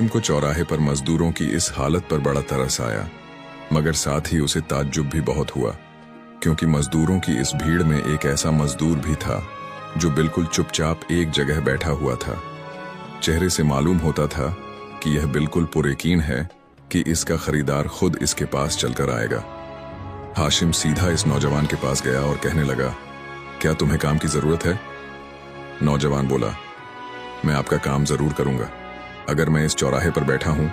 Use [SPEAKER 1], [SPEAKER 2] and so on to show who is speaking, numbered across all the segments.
[SPEAKER 1] को चौराहे पर मजदूरों की इस हालत पर बड़ा तरस आया, मगर साथ ही उसे ताज्जुब भी बहुत हुआ, क्योंकि मजदूरों की इस भीड़ में एक ऐसा मजदूर भी था जो बिल्कुल चुपचाप एक जगह बैठा हुआ था। चेहरे से मालूम होता था कि यह बिल्कुल पुरयकीन है कि इसका खरीदार खुद इसके पास चलकर आएगा। हाशिम सीधा इस नौजवान के पास गया और कहने लगा, क्या तुम्हें काम की जरूरत है? नौजवान बोला, मैं आपका काम जरूर करूंगा। अगर मैं इस चौराहे पर बैठा हूं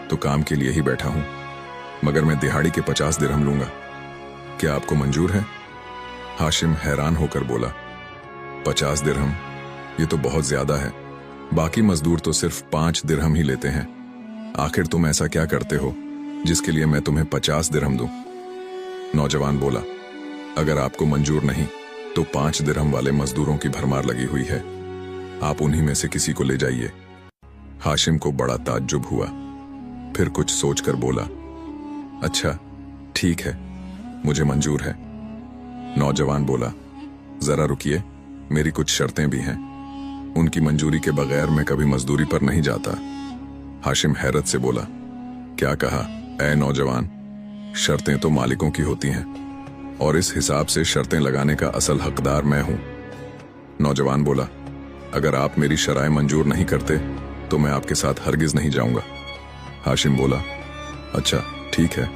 [SPEAKER 1] तो काम के लिए ही बैठा हूं, मगर मैं दिहाड़ी के 50 दिरहम लूंगा। क्या आपको मंजूर है? हाशिम हैरान होकर बोला, 50 दिरहम? ये तो बहुत ज्यादा है। बाकी मजदूर तो सिर्फ 5 दिरहम ही लेते हैं। आखिर तुम ऐसा क्या करते हो जिसके लिए मैं तुम्हें 50 दिरहम दूं? नौजवान बोला, अगर आपको मंजूर नहीं तो 5 दिरहम वाले मजदूरों की भरमार लगी हुई है, आप उन्हीं में से किसी को ले जाइए। हाशिम को बड़ा ताज्जुब हुआ, फिर कुछ सोचकर बोला, अच्छा ठीक है, मुझे मंजूर है। नौजवान बोला, जरा रुकिए, मेरी कुछ शर्तें भी हैं। उनकी मंजूरी के बगैर मैं कभी मजदूरी पर नहीं जाता। हाशिम हैरत से बोला, क्या कहा? ऐ नौजवान, शर्तें तो मालिकों की होती हैं और इस हिसाब से शर्तें लगाने का असल हकदार मैं हूं। नौजवान बोला, अगर आप मेरी शराएं मंजूर नहीं करते तो मैं आपके साथ हरगिज नहीं जाऊंगा। हाशिम बोला, अच्छा ठीक है,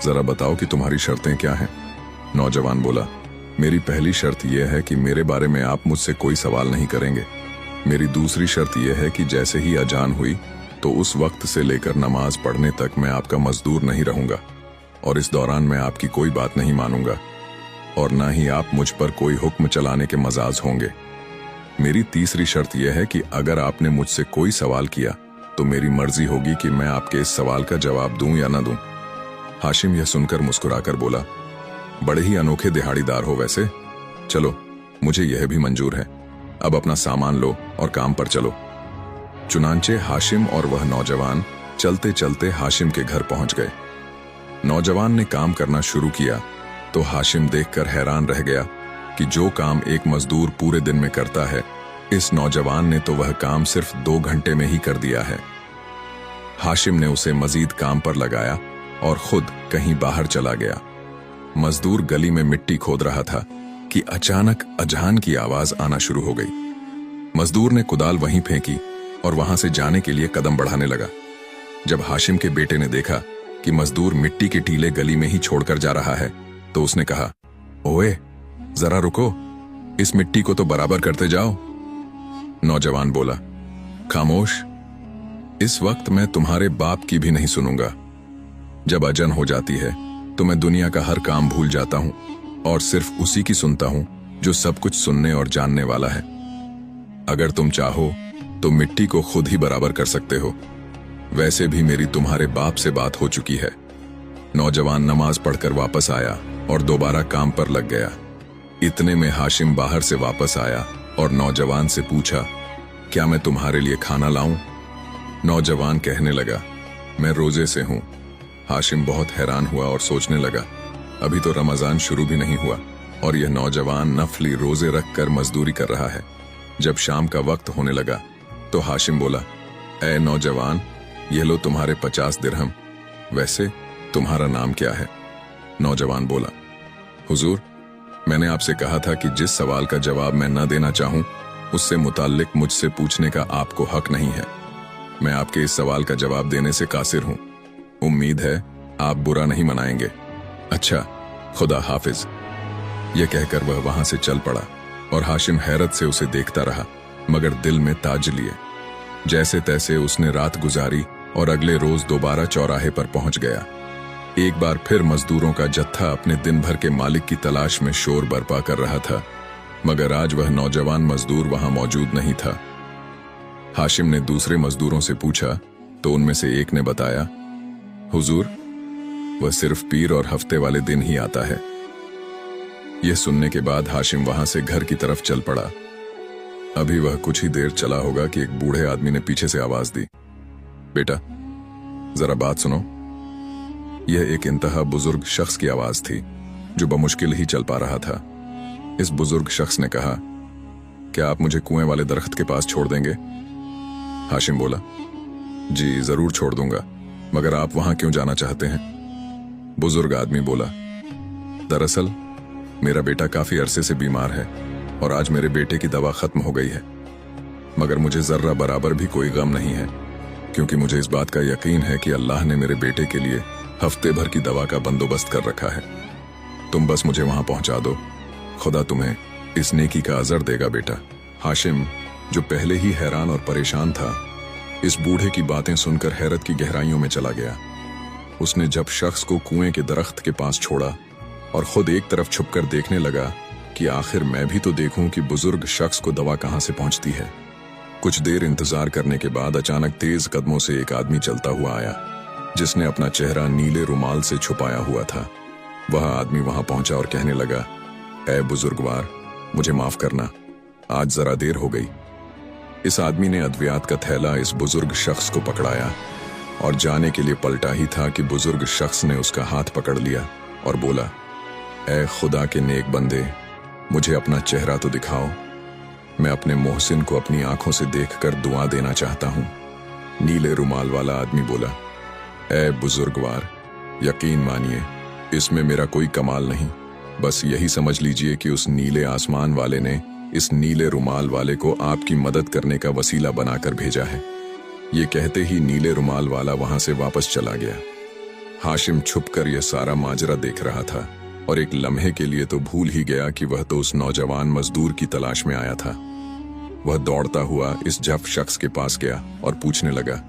[SPEAKER 1] जरा बताओ कि तुम्हारी शर्तें क्या हैं? नौजवान बोला, मेरी पहली शर्त यह है कि मेरे बारे में आप मुझसे कोई सवाल नहीं करेंगे। मेरी दूसरी शर्त यह है कि जैसे ही अजान हुई तो उस वक्त से लेकर नमाज पढ़ने तक मैं आपका मजदूर नहीं रहूंगा और इस दौरान मैं आपकी कोई बात नहीं मानूंगा और ना ही आप मुझ पर कोई हुक्म चलाने के मजाज होंगे। मेरी तीसरी शर्त यह है कि अगर आपने मुझसे कोई सवाल किया तो मेरी मर्जी होगी कि मैं आपके इस सवाल का जवाब दूं या ना दूं। हाशिम यह सुनकर मुस्कुराकर बोला, बड़े ही अनोखे दिहाड़ीदार हो वैसे। चलो, मुझे यह भी मंजूर है। अब अपना सामान लो और काम पर चलो। चुनांचे हाशिम और वह नौजवान चलते चलते हाशिम के घर पहुंच गए। नौजवान ने काम करना शुरू किया तो हाशिम देखकर हैरान रह गया कि जो काम एक मजदूर पूरे दिन में करता है, इस नौजवान ने तो वह काम सिर्फ 2 घंटे में ही कर दिया है। हाशिम ने उसे मजीद काम पर लगाया और खुद कहीं बाहर चला गया। मजदूर गली में मिट्टी खोद रहा था कि अचानक अजान की आवाज आना शुरू हो गई। मजदूर ने कुदाल वहीं फेंकी और वहां से जाने के लिए कदम बढ़ाने लगा। जब हाशिम के बेटे ने देखा कि मजदूर मिट्टी के टीले गली में ही छोड़कर जा रहा है तो उसने कहा, ओए जरा रुको, इस मिट्टी को तो बराबर करते जाओ। नौजवान बोला, खामोश, इस वक्त मैं तुम्हारे बाप की भी नहीं सुनूंगा। जब अजन हो जाती है तो मैं दुनिया का हर काम भूल जाता हूं और सिर्फ उसी की सुनता हूं जो सब कुछ सुनने और जानने वाला है। अगर तुम चाहो तो मिट्टी को खुद ही बराबर कर सकते हो। वैसे भी मेरी तुम्हारे बाप से बात हो चुकी है। नौजवान नमाज पढ़कर वापस आया और दोबारा काम पर लग गया। इतने में हाशिम बाहर से वापस आया और नौजवान से पूछा, क्या मैं तुम्हारे लिए खाना लाऊं? नौजवान कहने लगा, मैं रोजे से हूं। हाशिम बहुत हैरान हुआ और सोचने लगा, अभी तो रमजान शुरू भी नहीं हुआ और यह नौजवान नफली रोजे रखकर मजदूरी कर रहा है। जब शाम का वक्त होने लगा तो हाशिम बोला, ऐ नौजवान, ये लो तुम्हारे 50 दिरहम। वैसे तुम्हारा नाम क्या है? नौजवान बोला, हुजूर, मैंने आपसे कहा था कि जिस सवाल का जवाब मैं न देना चाहूं उससे मुताल्लिक मुझसे पूछने का आपको हक नहीं है। मैं आपके इस सवाल का जवाब देने से कासिर हूं। उम्मीद है आप बुरा नहीं मनाएंगे। अच्छा, खुदा हाफिज। यह कहकर वह वहां से चल पड़ा और हाशिम हैरत से उसे देखता रहा, मगर दिल में ताज लिए। जैसे तैसे उसने रात गुजारी और अगले रोज दोबारा चौराहे पर पहुंच गया। एक बार फिर मजदूरों का जत्था अपने दिन भर के मालिक की तलाश में शोर बरपा कर रहा था, मगर आज वह नौजवान मजदूर वहां मौजूद नहीं था। हाशिम ने दूसरे मजदूरों से पूछा तो उनमें से एक ने बताया, हुजूर, वह सिर्फ पीर और हफ्ते वाले दिन ही आता है। यह सुनने के बाद हाशिम वहां से घर की तरफ चल पड़ा। अभी वह कुछ ही देर चला होगा कि एक बूढ़े आदमी ने पीछे से आवाज दी, बेटा जरा बात सुनो। यह एक इंतहा बुजुर्ग शख्स की आवाज थी जो बमुश्किल ही चल पा रहा था। इस बुजुर्ग शख्स ने कहा, क्या आप मुझे कुएं वाले दरख्त के पास छोड़ देंगे? हाशिम बोला, जी जरूर छोड़ दूंगा, मगर आप वहां क्यों जाना चाहते हैं? बुजुर्ग आदमी बोला, दरअसल मेरा बेटा काफी अरसे से बीमार है और आज मेरे बेटे की दवा खत्म हो गई है। मगर मुझे जर्रा बराबर भी कोई गम नहीं है, क्योंकि मुझे इस बात का यकीन है कि अल्लाह ने मेरे बेटे के लिए हफ्ते भर की दवा का बंदोबस्त कर रखा है। तुम बस मुझे वहां पहुंचा दो, खुदा तुम्हें इस नेकी का अजर देगा बेटा। हाशिम, जो पहले ही हैरान और परेशान था, इस बूढ़े की बातें सुनकर हैरत की गहराइयों में चला गया। उसने जब शख्स को कुएं के दरख्त के पास छोड़ा और खुद एक तरफ छुपकर देखने लगा कि आखिर मैं भी तो देखूं कि बुजुर्ग शख्स को दवा कहां से पहुंचती है। कुछ देर इंतजार करने के बाद अचानक तेज कदमों से एक आदमी चलता हुआ आया, जिसने अपना चेहरा नीले रुमाल से छुपाया हुआ था। वह आदमी वहां पहुंचा और कहने लगा, ऐ बुजुर्गवार, मुझे माफ करना, आज जरा देर हो गई। इस आदमी ने अद्वियात का थैला इस बुजुर्ग शख्स को पकड़ाया और जाने के लिए पलटा ही था कि बुजुर्ग शख्स ने उसका हाथ पकड़ लिया और बोला, ऐ खुदा के नेक बंदे, मुझे अपना चेहरा तो दिखाओ। मैं अपने मोहसिन को अपनी आंखों से देखकर दुआ देना चाहता हूं। नीले रुमाल वाला आदमी बोला, ऐ बुजुर्गवार, यकीन मानिए इसमें मेरा कोई कमाल नहीं, बस यही समझ लीजिए कि उस नीले आसमान वाले ने इस नीले रुमाल वाले को आपकी मदद करने का वसीला बनाकर भेजा है। ये कहते ही नीले रुमाल वाला वहां से वापस चला गया। हाशिम छुपकर यह सारा माजरा देख रहा था और एक लम्हे के लिए तो भूल ही गया कि वह तो उस नौजवान मजदूर की तलाश में आया था। वह दौड़ता हुआ इस जफ शख्स के पास गया और पूछने लगा,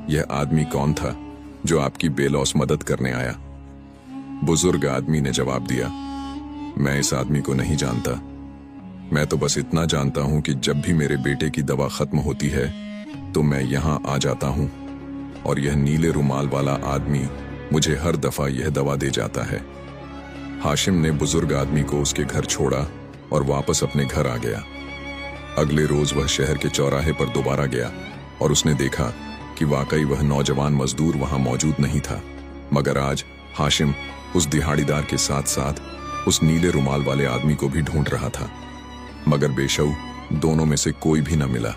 [SPEAKER 1] यह आदमी कौन था जो आपकी बेलौस मदद करने आया? बुजुर्ग आदमी ने जवाब दिया, मैं इस आदमी को नहीं जानता। मैं तो बस इतना जानता हूं कि जब भी मेरे बेटे की दवा खत्म होती है तो मैं यहां आ जाता हूं और यह नीले रुमाल वाला आदमी मुझे हर दफा यह दवा दे जाता है। हाशिम ने बुजुर्ग आदमी को उसके घर छोड़ा और वापस अपने घर आ गया। अगले रोज वह शहर के चौराहे पर दोबारा गया और उसने देखा कि वाकई वह नौजवान मजदूर वहां मौजूद नहीं था। मगर आज हाशिम उस दिहाड़ीदार के साथ साथ उस नीले रुमाल वाले आदमी को भी ढूंढ रहा था, मगर बेशऊ दोनों में से कोई भी न मिला।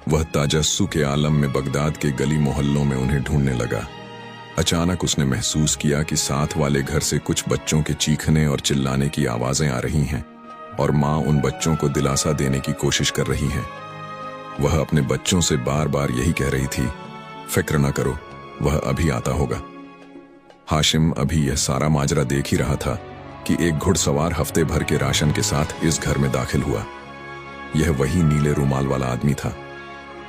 [SPEAKER 1] वह ताजस्सु के आलम में बगदाद के गली मोहल्लों में उन्हें ढूंढने लगा। अचानक उसने महसूस किया कि साथ वाले घर से कुछ बच्चों के चीखने और चिल्लाने की आवाजें आ रही हैं और माँ उन बच्चों को दिलासा देने की कोशिश कर रही है। वह अपने बच्चों से बार बार यही कह रही थी, फिक्र न करो, वह अभी आता होगा। हाशिम अभी यह सारा माजरा देख ही रहा था कि एक घुड़सवार हफ्ते भर के राशन के साथ इस घर में दाखिल हुआ। यह वही नीले रुमाल वाला आदमी था।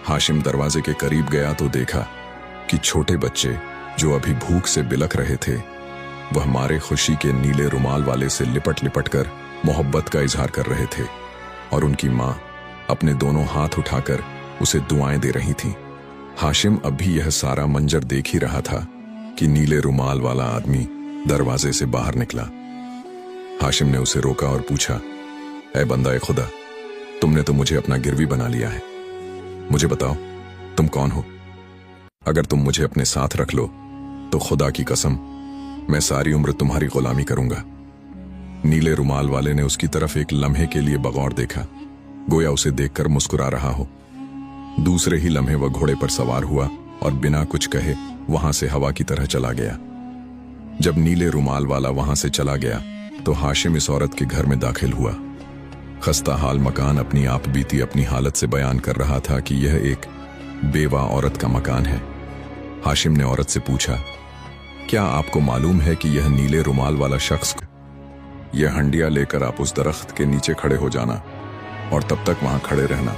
[SPEAKER 1] हाशिम दरवाजे के करीब गया तो देखा कि छोटे बच्चे जो अभी भूख से बिलख रहे थे, वह मारे खुशी के नीले रुमाल वाले से लिपट लिपट कर मोहब्बत का इजहार कर रहे थे और उनकी माँ अपने दोनों हाथ उठाकर उसे दुआएं दे रही थी। हाशिम अभी यह सारा मंजर देख ही रहा था कि नीले रुमाल वाला आदमी दरवाजे से बाहर निकला। हाशिम ने उसे रोका और पूछा, ऐ बंदा ए खुदा, तुमने तो मुझे अपना गिरवी बना लिया है। मुझे बताओ तुम कौन हो? अगर तुम मुझे अपने साथ रख लो तो खुदा की कसम मैं सारी उम्र तुम्हारी गुलामी करूंगा। नीले रुमाल वाले ने उसकी तरफ एक लम्हे के लिए बगौर देखा, गोया उसे देखकर मुस्कुरा रहा हो। दूसरे ही लम्हे वह घोड़े पर सवार हुआ और बिना कुछ कहे वहां से हवा की तरह चला गया। जब नीले रुमाल वाला वहां से चला गया तो हाशिम इस औरत के घर में दाखिल हुआ। खस्ता हाल मकान अपनी आप बीती अपनी हालत से बयान कर रहा था कि यह एक बेवा औरत का मकान है। हाशिम ने औरत से पूछा, क्या आपको मालूम है कि यह नीले रुमाल वाला शख्स? यह हंडिया लेकर आप उस दरख्त के नीचे खड़े हो जाना और तब तक वहां खड़े रहना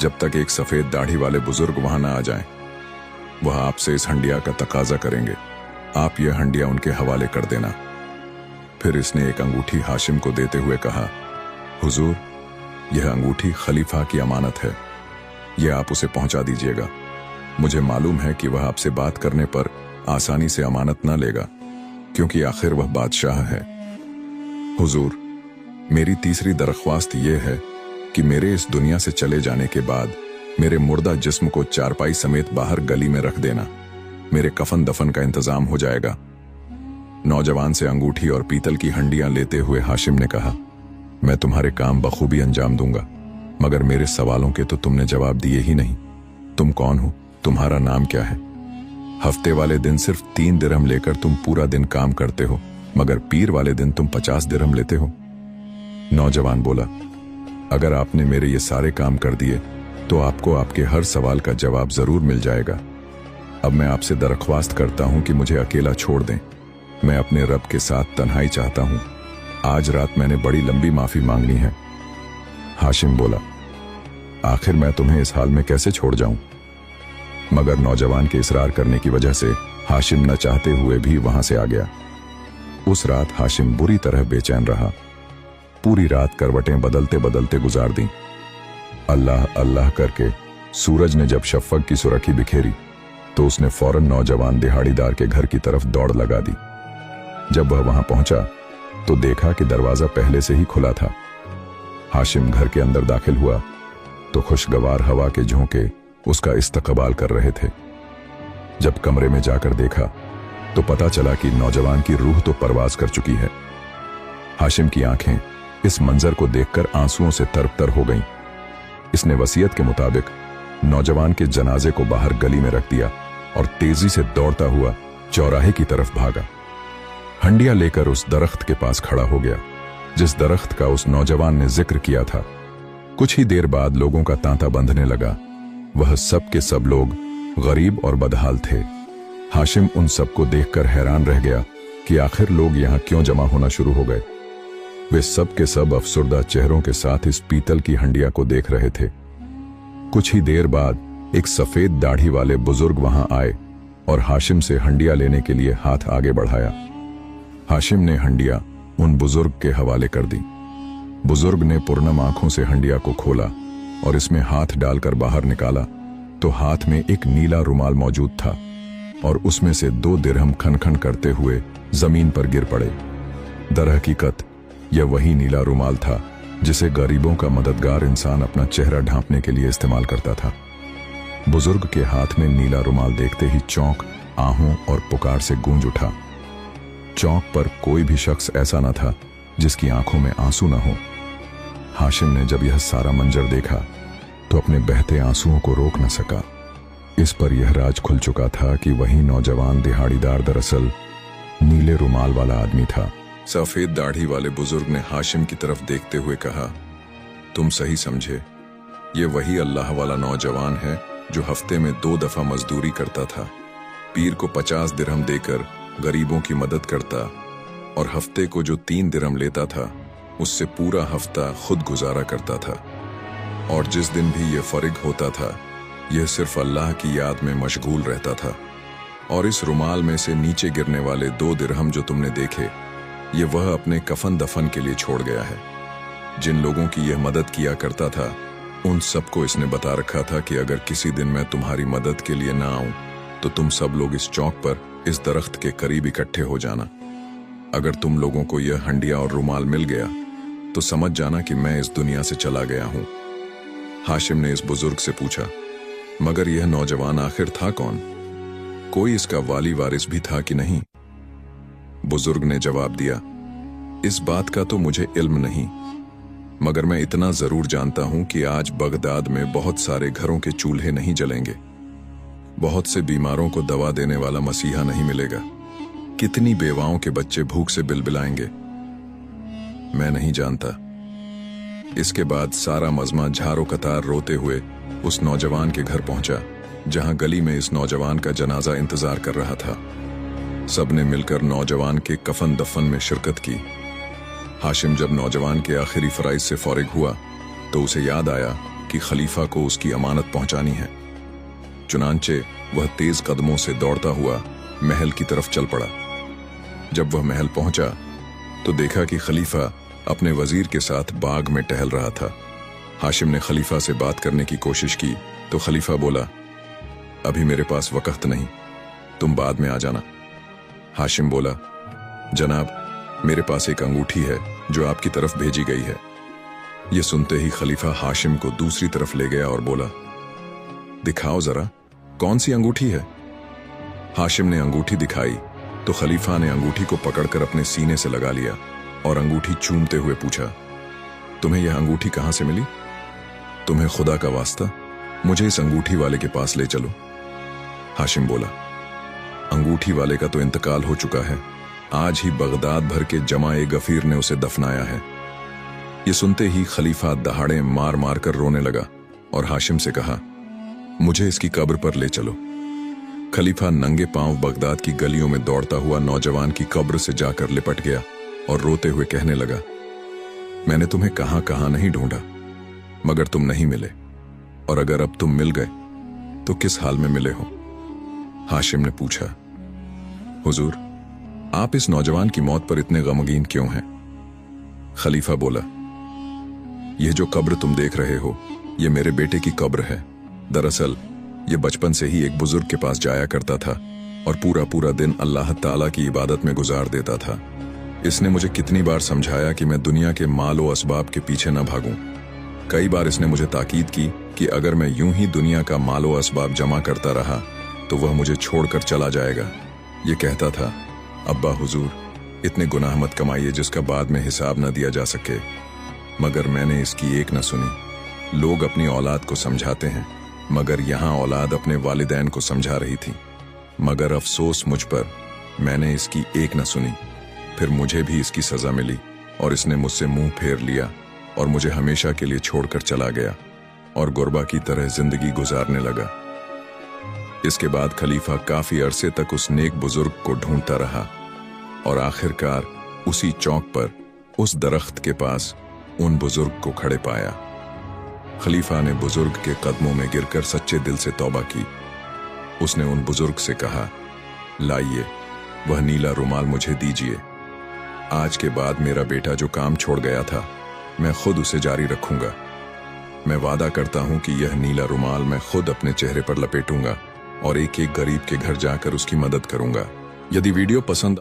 [SPEAKER 1] जब तक एक सफेद दाढ़ी वाले बुजुर्ग वहां ना आ जाएं। वह आपसे इस हंडिया का तकाजा करेंगे, आप यह हंडिया उनके हवाले कर देना। फिर इसने एक अंगूठी हाशिम को देते हुए कहा, हुजूर, यह अंगूठी खलीफा की अमानत है, यह आप उसे पहुंचा दीजिएगा। मुझे मालूम है कि वह आपसे बात करने पर आसानी से अमानत न लेगा, क्योंकि आखिर वह बादशाह है। हुजूर, मेरी तीसरी दरख्वास्त यह है कि मेरे इस दुनिया से चले जाने के बाद मेरे मुर्दा जिस्म को चारपाई समेत बाहर गली में रख देना, मेरे कफन दफन का इंतजाम हो जाएगा। नौजवान से अंगूठी और पीतल की हंडियां लेते हुए हाशिम ने कहा, मैं तुम्हारे काम बखूबी अंजाम दूंगा, मगर मेरे सवालों के तो तुमने जवाब दिए ही नहीं। तुम कौन हो? तुम्हारा नाम क्या है? हफ्ते वाले दिन सिर्फ 3 दिरहम लेकर तुम पूरा दिन काम करते हो, मगर पीर वाले दिन तुम 50 दिरहम लेते हो। नौजवान बोला, अगर आपने मेरे ये सारे काम कर दिए तो आपको आपके हर सवाल का जवाब जरूर मिल जाएगा। अब मैं आपसे दरख्वास्त करता हूं कि मुझे अकेला छोड़ दें। मैं अपने रब के साथ तन्हाई चाहता हूं। आज रात मैंने बड़ी लंबी माफी मांगनी है। हाशिम बोला, आखिर मैं तुम्हें इस हाल में कैसे छोड़ जाऊं? मगर नौजवान के इसरार करने की वजह से हाशिम न चाहते हुए भी वहां से आ गया। उस रात हाशिम बुरी तरह बेचैन रहा। पूरी रात करवटें बदलते बदलते गुजार दी। अल्लाह अल्लाह करके सूरज ने जब शफ़क़ की सुरखी बिखेरी तो उसने फौरन नौजवान दिहाड़ीदार के घर की तरफ दौड़ लगा दी। जब वह वहां पहुंचा तो देखा कि दरवाजा पहले से ही खुला था। हाशिम घर के अंदर दाखिल हुआ तो खुशगवार हवा के झोंके उसका इस्तकबाल कर रहे थे। जब कमरे में जाकर देखा तो पता चला कि नौजवान की रूह तो परवाज कर चुकी है। हाशिम की आंखें इस मंजर को देखकर आंसुओं से तरबतर हो गईं। इसने वसीयत के मुताबिक नौजवान के जनाजे को बाहर गली में रख दिया और तेजी से दौड़ता हुआ चौराहे की तरफ भागा। हंडिया लेकर उस दरख्त के पास खड़ा हो गया जिस दरख्त का उस नौजवान ने जिक्र किया था। कुछ ही देर बाद लोगों का तांता बंधने लगा। वह सब के सब लोग गरीब और बदहाल थे। हाशिम उन सबको देखकर हैरान रह गया कि आखिर लोग यहां क्यों जमा होना शुरू हो गए। वे सब के सब अफसुर्दा चेहरों के साथ इस पीतल की हंडिया को देख रहे थे। कुछ ही देर बाद एक सफेद दाढ़ी वाले बुजुर्ग वहां आए और हाशिम से हंडिया लेने के लिए हाथ आगे बढ़ाया। हाशिम ने हंडिया उन बुजुर्ग के हवाले कर दी। बुजुर्ग ने पुरनम आंखों से हंडिया को खोला और इसमें हाथ डालकर बाहर निकाला तो हाथ में एक नीला रुमाल मौजूद था और उसमें से 2 दिरहम खनखन करते हुए जमीन पर गिर पड़े। दरहकीकत यह वही नीला रुमाल था जिसे गरीबों का मददगार इंसान अपना चेहरा ढांपने के लिए इस्तेमाल करता था। बुजुर्ग के हाथ में नीला रुमाल देखते ही चौंक, आहों और पुकार से गूंज उठा। चौक पर कोई भी शख्स ऐसा न था जिसकी आंखों में आंसू न हो। हाशिम ने जब यह सारा मंजर देखा तो अपने बहते आंसुओं को रोक न सका। इस पर यह राज खुल चुका था कि वही नौजवान दिहाड़ीदार दरअसल नीले रुमाल वाला आदमी था। सफेद दाढ़ी वाले बुजुर्ग ने हाशिम की तरफ देखते हुए कहा, तुम सही समझे, ये वही अल्लाह वाला नौजवान है जो हफ्ते में 2 दफा मजदूरी करता था, पीर को 50 दिरहम देकर गरीबों की मदद करता और हफ्ते को जो 3 दिरहम लेता था उससे पूरा हफ्ता खुद गुजारा करता था। और जिस दिन भी ये फरिग होता था यह सिर्फ अल्लाह की याद में मशगूल रहता था। और इस रुमाल में से नीचे गिरने वाले 2 दिरहम जो तुमने देखे ये वह अपने कफन दफन के लिए छोड़ गया है। जिन लोगों की यह मदद किया करता था उन सबको इसने बता रखा था कि अगर किसी दिन मैं तुम्हारी मदद के लिए ना आऊं तो तुम सब लोग इस चौक पर इस दरख्त के करीब इकट्ठे हो जाना। अगर तुम लोगों को यह हंडिया और रुमाल मिल गया तो समझ जाना कि मैं इस दुनिया से चला गया हूं। हाशिम ने इस बुजुर्ग से पूछा, मगर यह नौजवान आखिर था कौन? कोई इसका वाली वारिस भी था कि नहीं? बुजुर्ग ने जवाब दिया, इस बात का तो मुझे इल्म नहीं, मगर मैं इतना जरूर जानता हूं कि आज बगदाद में बहुत सारे घरों के चूल्हे नहीं जलेंगे, बहुत से बीमारों को दवा देने वाला मसीहा नहीं मिलेगा, कितनी बेवाओं के बच्चे भूख से बिलबिलाएंगे। मैं नहीं जानता। इसके बाद सारा मजमा झारो कतार रोते हुए उस नौजवान के घर पहुंचा जहां गली में इस नौजवान का जनाजा इंतजार कर रहा था। सबने मिलकर नौजवान के कफन दफन में शिरकत की। हाशिम जब नौजवान के आखिरी फराइज से फारिग हुआ तो उसे याद आया कि खलीफा को उसकी अमानत पहुंचानी है। चुनांचे वह तेज कदमों से दौड़ता हुआ महल की तरफ चल पड़ा। जब वह महल पहुंचा तो देखा कि खलीफा अपने वजीर के साथ बाग में टहल रहा था। हाशिम ने खलीफा से बात करने की कोशिश की तो खलीफा बोला, अभी मेरे पास वक्त नहीं, तुम बाद में आ जाना। हाशिम बोला, जनाब, मेरे पास एक अंगूठी है जो आपकी तरफ भेजी गई है। यह सुनते ही खलीफा हाशिम को दूसरी तरफ ले गया और बोला, दिखाओ जरा, कौन सी अंगूठी है? हाशिम ने अंगूठी दिखाई तो खलीफा ने अंगूठी को पकड़कर अपने सीने से लगा लिया और अंगूठी चूमते हुए पूछा, तुम्हें यह अंगूठी कहां से मिली? तुम्हें खुदा का वास्ता मुझे इस अंगूठी वाले के पास ले चलो। हाशिम बोला, अंगूठी वाले का तो इंतकाल हो चुका है, आज ही बगदाद भर के जमाए गफीर ने उसे दफनाया है। ये सुनते ही खलीफा दहाड़े मार मार कर रोने लगा और हाशिम से कहा, मुझे इसकी कब्र पर ले चलो। खलीफा नंगे पांव बगदाद की गलियों में दौड़ता हुआ नौजवान की कब्र से जाकर लिपट गया और रोते हुए कहने लगा, मैंने तुम्हें कहां कहां नहीं ढूंढा, मगर तुम नहीं मिले, और अगर अब तुम मिल गए तो किस हाल में मिले हो? हाशिम ने पूछा, हुजूर, आप इस नौजवान की मौत पर इतने गमगीन क्यों हैं? खलीफा बोला, यह जो कब्र तुम देख रहे हो, यह मेरे बेटे की कब्र है। दरअसल यह बचपन से ही एक बुजुर्ग के पास जाया करता था और पूरा पूरा दिन अल्लाह ताला की इबादत में गुजार देता था। इसने मुझे कितनी बार समझाया कि मैं दुनिया के माल व असबाब के पीछे न भागूं। कई बार इसने मुझे ताकीद की कि अगर मैं यूं ही दुनिया का माल व असबाब जमा करता रहा तो वह मुझे छोड़कर चला जाएगा। ये कहता था, अब्बा हुजूर, इतने गुनाह मत कमाइए जिसका बाद में हिसाब न दिया जा सके। मगर मैंने इसकी एक न सुनी। लोग अपनी औलाद को समझाते हैं, मगर यहाँ औलाद अपने वालिदैन को समझा रही थी। मगर अफसोस मुझ पर, मैंने इसकी एक न सुनी। फिर मुझे भी इसकी सजा मिली और इसने मुझसे मुंह फेर लिया और मुझे हमेशा के लिए छोड़कर चला गया और गुरबा की तरह जिंदगी गुजारने लगा। इसके बाद खलीफा काफी अरसे तक उस नेक बुजुर्ग को ढूंढता रहा और आखिरकार उसी चौक पर उस दरख्त के पास उन बुजुर्ग को खड़े पाया। खलीफा ने बुजुर्ग के कदमों में गिरकर सच्चे दिल से तौबा की। उसने उन बुजुर्ग से कहा, लाइए वह नीला रुमाल मुझे दीजिए। आज के बाद मेरा बेटा जो काम छोड़ गया था, मैं खुद उसे जारी रखूंगा। मैं वादा करता हूं कि यह नीला रुमाल मैं खुद अपने चेहरे पर लपेटूंगा और एक एक गरीब के घर जाकर उसकी मदद करूंगा। यदि वीडियो पसंद